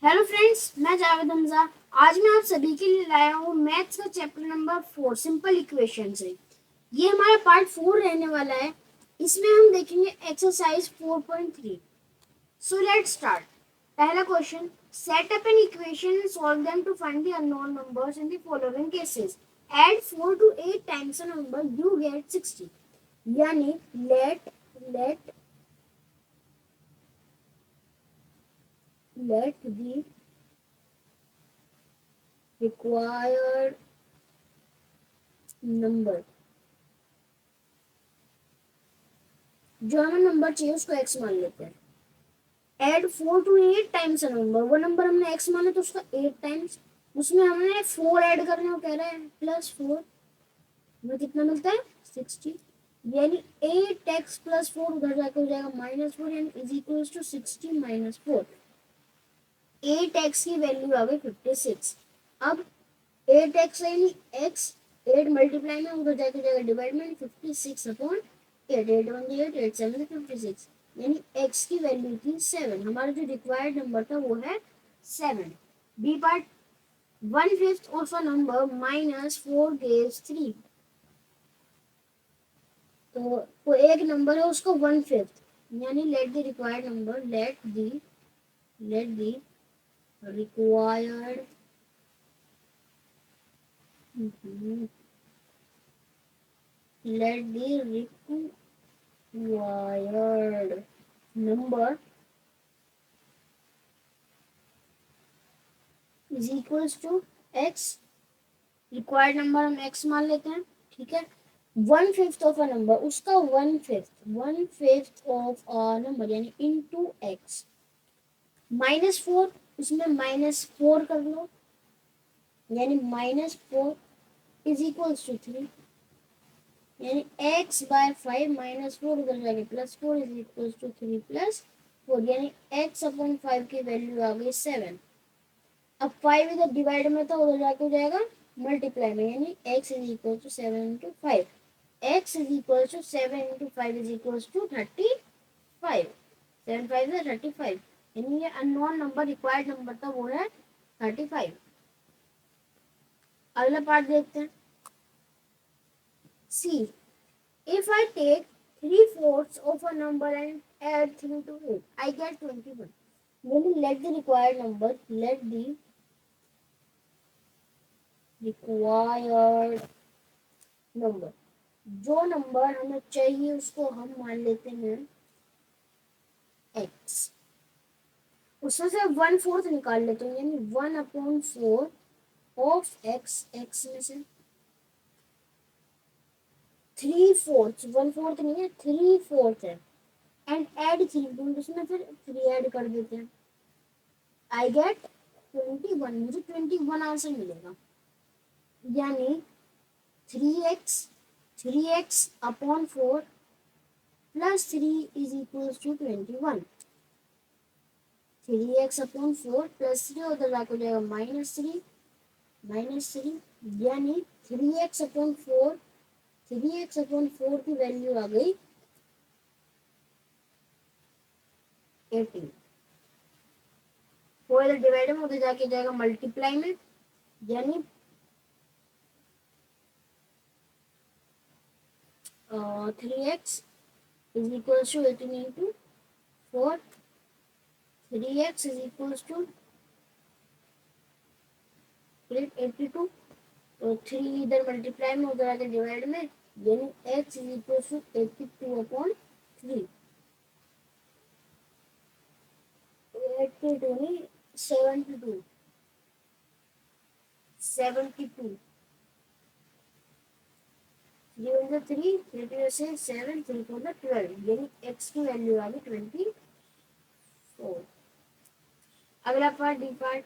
Hello friends, मैं जावेद हमजा। आज मैं आप सभी के लिए लाया हूँ मैथ्स का चैप्टर नंबर 4 सिंपल इक्वेशन से। ये हमारा पार्ट 4 रहने वाला है। इसमें हम देखेंगे एक्सरसाइज 4.3। So let's start. पहला question, set up an equation and solve them to find the unknown numbers in the following cases. Add 4 to 8 times a number you get 60। यानी let let let the required number, जो हमें number चाहिए उसको x मान लेते हैं। Add 4 to 8 times a number, वो number हमने x माना तो उसका 8 टाइम्स, उसमें हमने 4 ऐड करने को कह रहा है, +4 में कितना मिलता है 60। यानी 8x + 4 उधर जाके हो जाएगा -4, यानी इज इक्वल टू 60 - 4। 8x की वैल्यू आ गई 56। अब 8x यानी x 8 मल्टीप्लाई में उधर जाके हो जाएगा डिवाइड में 56/8। 8 1 8 8 7 56, यानी x की वैल्यू थी 7। हमारा जो रिक्वायर्ड नंबर था वो है 7। B part, 1/5 of a number -4 gives 3। तो वो एक नंबर है उसको 1/5, यानी let the required number, let the required let the required number is equals to x। Required number हम x मान लेते हैं, ठीक है। 1/5 ऑफ अ नंबर, उसका 1/5 ऑफ अ नंबर यानी इनटू x। -4, उसमें -4 कर लो, यानी -4 इज इक्वल्स टू 3। यानी x/5 -4 उधर जाके +4 इज इक्वल्स टू 3 + 4, यानी x/5 की वैल्यू आ गई 7। अब 5 इधर डिवाइड में था, उधर जाके हो जाएगा मल्टीप्लाई में, यानी x is equal to 7 × 5। x is equal to 7 × 5 is equal to 35। 7 5 है 35, यानी ये अननोन नंबर रिक्वायर्ड नंबर था वो है 35। अगला पार्ट देखते हैं। सी, if I take 3/4 of a number and add 3 to it, I get 21। Meaning let the required number, जो नंबर हमें चाहिए उसको हम मान लेते हैं x। उसमें से 1/4 निकाल लेते हैं, यानी 1/4 ऑफ x। x में से 3/4, 1/4 नहीं है 3/4 है, एंड ऐड 3 उसमें फिर 3 ऐड कर देते हैं। आई गेट 21, मुझे 21 आंसर मिलेगा। यानी 3x/4 + 3 is equal to 21। 3x/4 + 3 उधर जाकर जाएगा -3 यानी 3x/4 की वैल्यू आ गई 18। वो इधर डिवाइड में उधर जाके जाएगा मल्टीप्लाई में, यानी 3x is equal to 18 × 4। 3x is equal to 82। तो 3 इधर मल्टीप्लाई में उधर आके डिवाइड में, यानी x इज इक्वल टू 82/3। 82 नहीं 72, 72। 3 × 3 3 से 7 3 4 12, यानी x की वैल्यू आ गई 24। अगला part, D part.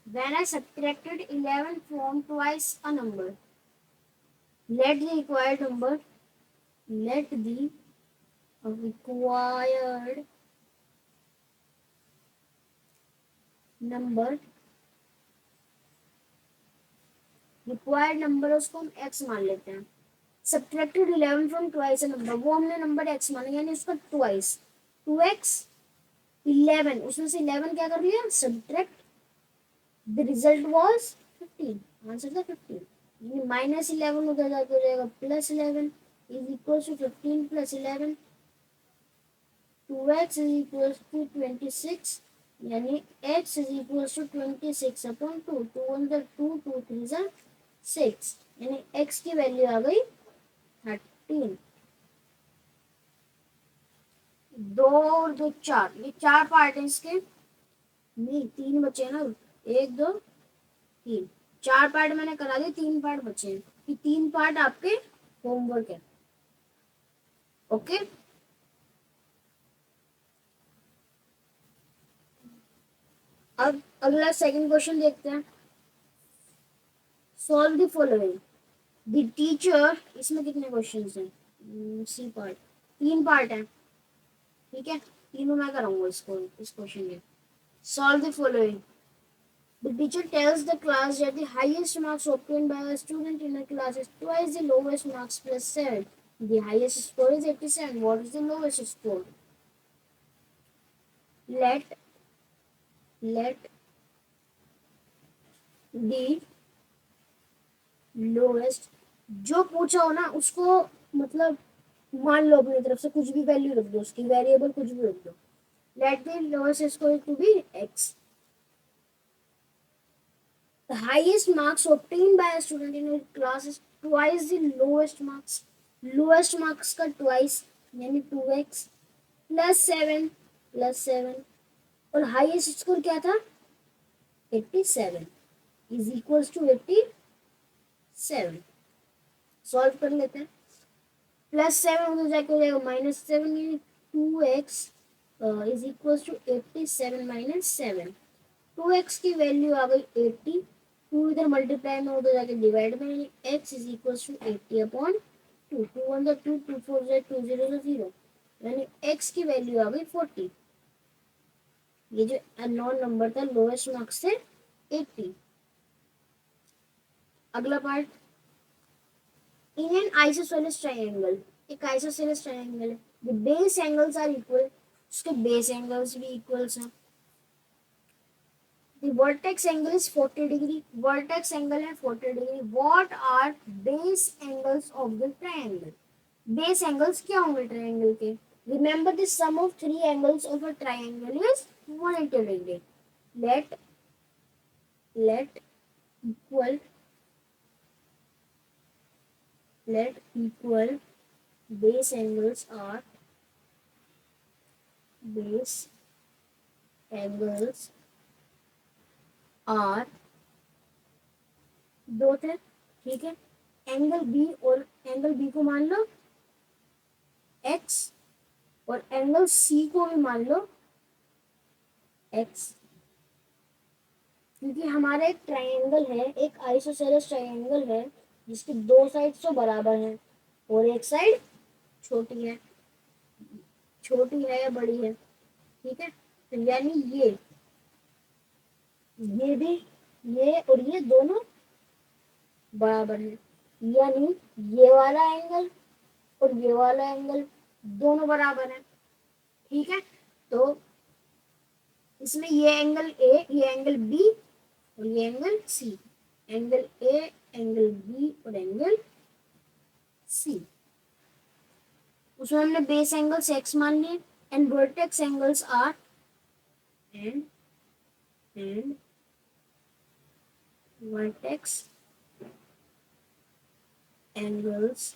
When I subtracted 11 from twice a number, let the required number required number उसको हम x मान लेते हैं। Subtracted 11 from twice a number, वो हमने नंबर x माना, यानी उसका ट्वाइस 2x 11, उसमें से 11 क्या कर लिया subtract the result was 15, answer था 15। यानी -11 उधर जाके हो जाएगा +11 is equal to 15 + 11, 2x is equal to 26, यानी x इज इक्वल टू 26/2, 2 1 2, 2 3 6, यानी x की वैल्यू आ गई 13। 2 और 2 4, ये 4 पार्ट है इसके, नहीं 3 बचे ना, 1 2 3, 4 पार्ट मैंने करा दिए, 3 पार्ट बचे हैं, ये 3 पार्ट आपके होमवर्क है। ओके, अब अगला सेकंड क्वेश्चन देखते हैं। Solve the following, the teacher, इसमें कितने क्वेश्चंस हैं, सी पार्ट, 3 पार्ट है, ठीक है, तीनों मैं कराऊंगा इसको, इस क्वेश्चन के। Solve the following, the teacher tells the class that the highest marks obtained by a student in a class is twice the lowest marks plus 7. The highest score is 87. What is the lowest score? Let the lowest, जो पूछा हो ना उसको मतलब मान लो अपनी तरफ से, कुछ भी वैल्यू रख दो उसकी, वेरिएबल कुछ भी रख दो। Let the lowest score to be x. The highest marks obtained by a student in a class is twice the lowest marks. Lowest marks का twice यानी 2x +7 और हाईएस्ट स्कोर क्या था 87 इज इक्वल्स टू 87। सॉल्व कर लेते हैं। +7 उधर जाके हो जाएगा -7, यानी 2x is equals to 87 - 7। 2x की वैल्यू आ गई 80, 2 इधर मल्टीप्लाई में उधर जाके डिवाइड में, यानी x इज इक्वल्स टू 80/2, 2 1 2, 2 4 2 0 0, यानी x की वैल्यू आ गई 40। ये जो अननोन नंबर था लोएस्ट मार्क्स से 80। अगला part, in an isosceles triangle, एक आइसोसेलेस ट्रायंगल है, the base angles are equal, उसके बेस एंगल्स भी इक्वल्स हैं। The vertex angle is 40 degree. Vertex angle है 40 degree. What are base angles of the triangle? Base angles क्या होंगे triangle के? Remember the sum of three angles of a triangle is 180 degree. Let equal base angles are दो थे, ठीक है। Angle B और angle B को मान लो x और एंगल सी को भी मान लो x, क्योंकि हमारा एक ट्रायंगल है, एक आइसोसेलेस ट्रायंगल है जिसकी दो साइड तो बराबर हैं और एक साइड छोटी है, छोटी है या बड़ी है, ठीक है। तो यानी ये भी, ये और ये दोनों बराबर है, यानी ये वाला एंगल और ये वाला एंगल दोनों बराबर है, ठीक है। तो इसमें ये एंगल ए, ये एंगल बी और ये angle C, angle A, angle B और एंगल सी, उसमें हमने बेस एंगल्स x मान लिए, and vertex angles are and vertex angles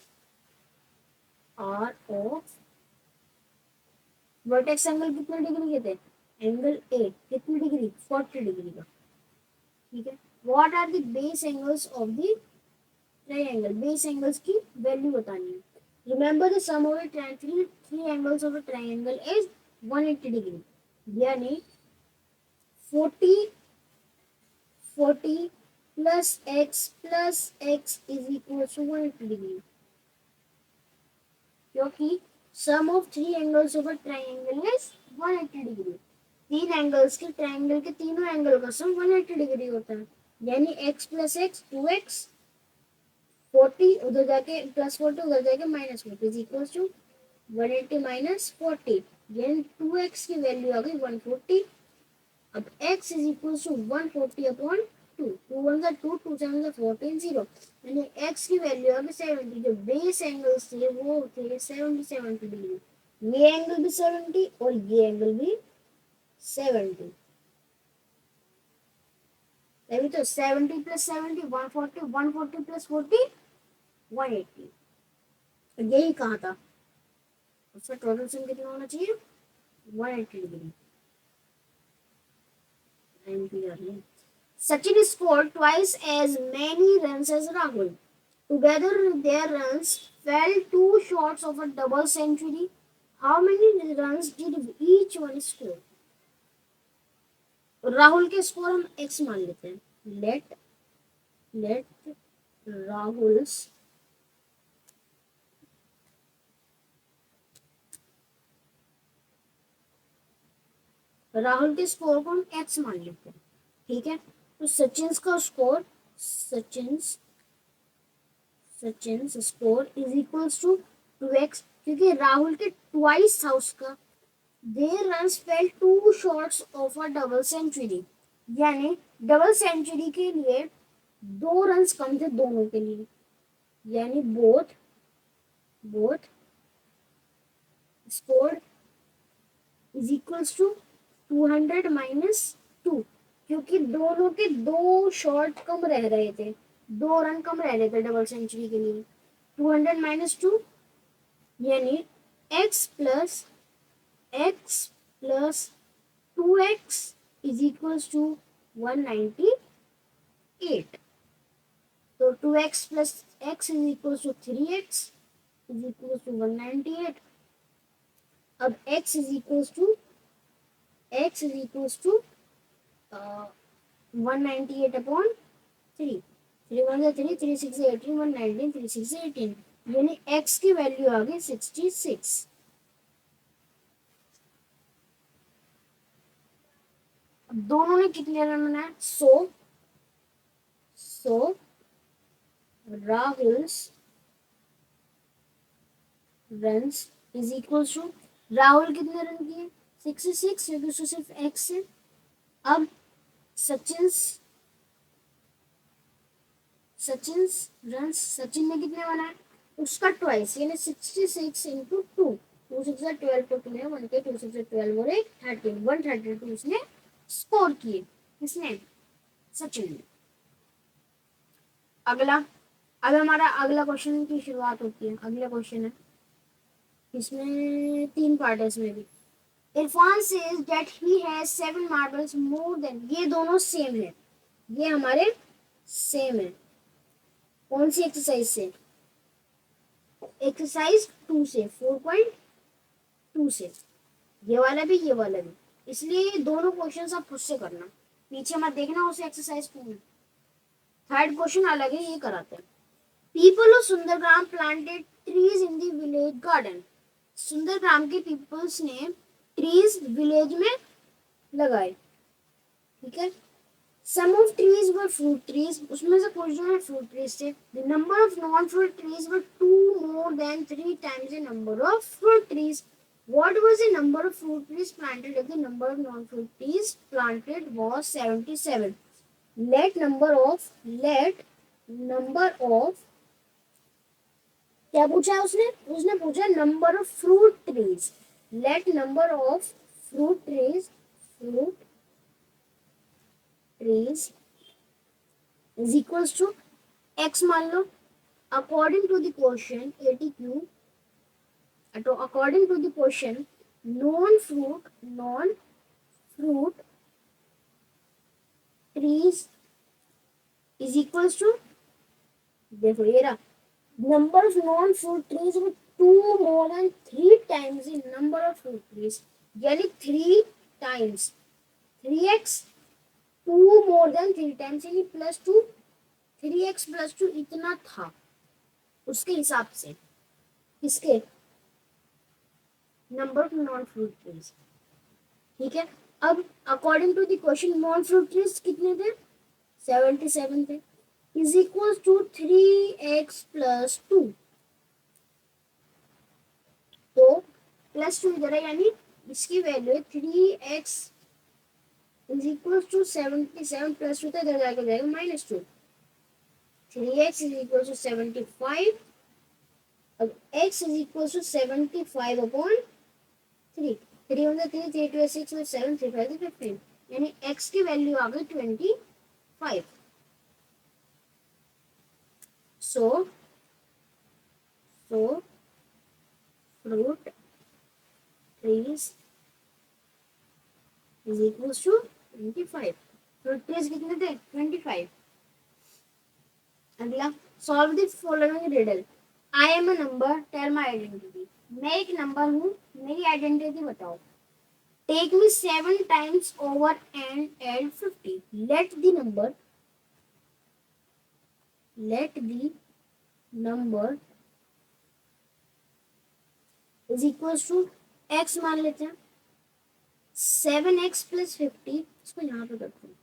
are of, vertex angle कितने डिग्री के थे, एंगल ए कितनी डिग्री 40 डिग्री का, ठीक है। What are the base angles of the triangle, base angles की वैल्यू बतानी है। Remember the sum of the three angles of a triangle is 180 degree, यानी 40 plus x is equal to 180 degree, क्योंकि sum of three angles of a triangle is 180 degree. तीन angles के triangle के तीनों angle का सम 180 degree होता है, यानी x + x 2x, 40 उधर जाके +40 उधर जाके -40 इज इक्वल टू 180 - 40, यानी 2x की वैल्यू आ गई 140 अब x is equal to 140 upon 2, 2 1 जा 2, 2 7 जा 14, 0, यानी x की वैल्यू अभी 70। जो बेस एंगल्स थे वो थे 70 डिग्री, ये एंगल भी 70 और ये एंगल भी 70, तभी तो 70 प्लस 70 140, 140 प्लस 40 180, यही कहा था। उसका टोटल सम कितना होना चाहिए, 180 degree. Sachin scored twice as many runs as Rahul. Together, their runs fell two short of a double century. How many runs did each one score? Rahul के स्कोर हम x मान लेते हैं. Let Rahul's राहुल के score को हम x मान लेते हैं, ठीक है। तो सचिन का score, Sachin score is equals to 2x, क्योंकि राहुल के ट्वाइस था उसका। Their runs fell two shots of a double century, यानी डबल सेंचुरी के लिए 2 रन्स कम थे दोनों के लिए, यानी both scored is equals to 200 minus 2, क्योंकि दोनों के 2 शॉट कम रह रहे थे, 2 रन कम रह रहे थे डबल सेंचुरी के लिए। 200 माइनस 2 यानी x plus 2x is equals to 198. तो 2x plus x is equals to 3x is equals to 198. अब x is equals to 198 upon 3. 3 1 जा 3, 3 6 18, 119, 3 6 18, यानी x की वैल्यू आ गई 66। अब दोनों ने कितने रन बनाए, 100। Rahul's runs is equals to, Rahul कितने रन किए 66, क्योंकि उसको सिर्फ x है। अब सचिन ने कितने बनाए, उसका ट्वाइस, यानी 66 इंटू 2, 2 6 12 को 2 है 1 के 2 6 12 और 1 13, 132 उसने स्कोर किए, किसने, सचिन ने। अगला, अब हमारा अगला क्वेश्चन की शुरुआत होती है। अगला क्वेश्चन है, इसमें 3 पार्ट है इसमें भी। Irfan says that he has 7 marbles more than, ये दोनों सेम है, ये हमारे सेम है। कौन सी एक्सरसाइज से, एक्सरसाइज 2 से, 4.2 से, ये वाला भी ये वाला भी, इसलिए दोनों क्वेश्चन आप खुद से करना, पीछे मत देखना उसे एक्सरसाइज टू में। थर्ड क्वेश्चन अलग है, ये कराते हैं। People of Sundargram planted trees in the village garden, Sundargram के पीपल्स ने ट्रीज विलेज में लगाए, ठीक है। Some of trees were fruit trees, उसमें से कुछ जो है फ्रूट ट्रीज थे। The number of non fruit trees were 2 more than 3 times the number of fruit trees. What was the number of fruit trees planted if the number of non fruit trees planted was 77? Let number of क्या पूछा है उसने पूछा number of fruit trees. Let number of fruit trees is equals to x मान लो। According to the question ATQ, according to the question, non fruit trees is equals to, देखो ये रहा, number of non fruit trees with 2 more than 3 times the number of fruit trees, यानी 3 times 3x, 2 more than 3 times यानी +2, 3x + 2 इतना था उसके हिसाब से, इसके number of non fruit trees, ठीक है। अब according to the question non fruit trees कितने थे, 77 थे, इज इक्वल टू 3x + 2, तो +2 इधर है, यानी इसकी वैल्यू है 3x is equal to 77 plus 2 था, इधर जाके जाएगा -2। 3x is equal to 75। अब x is equal to 75 upon 3। 3 one 3, 3 2 6 और 7 3 5 15, यानी x की वैल्यू आ गई 25। So fruit trees is equal to 25। Fruit trees कितने थे? 25। अगला, solve the following riddle. I am a number, tell my identity. मैं एक नंबर हूँ, मेरी आइडेंटिटी बताओ। Take me 7 times over and add 50। Let the number is equal to x मान लेते हैं। 7x प्लस 50, इसको यहाँ पे करते हैं।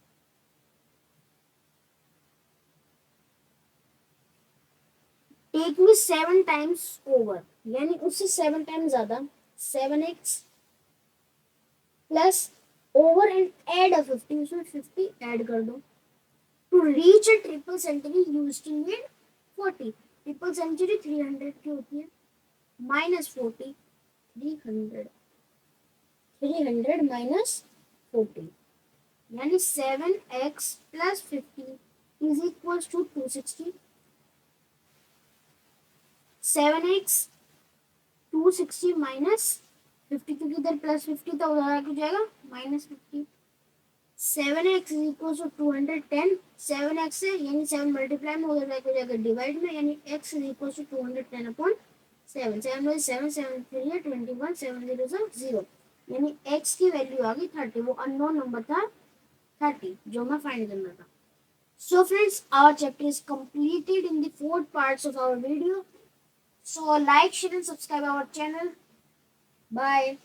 टेक मी 7 टाइम्स ओवर, यानी उससे 7 टाइम्स ज्यादा। 7x plus over and add 50, उसमें 50 ऐड कर दो। To reach a triple century you still need 40। Triple century 300 की होती है, -40, 300, 300 माइनस 40, यानी 7x plus 50 is equal to 260। 7x 260 minus 50, क्योंकि इधर प्लस 50 था, उधर आगे जाएगा -50। 7x is equal to 210। 7x से यानी 7 मल्टीप्लाई में, उधर जाके जाएगा डिवाइड में, यानी x is equal to 210 upon 7। 7 में 7 7 3 है 21, 7 0 0, यानी x की वैल्यू आ गई 30। वो अननोन नंबर था 30 जो मैं फाइंड करना था। So friends, our chapter is completed in the 4 parts of our video. So like, share and subscribe our channel. Bye.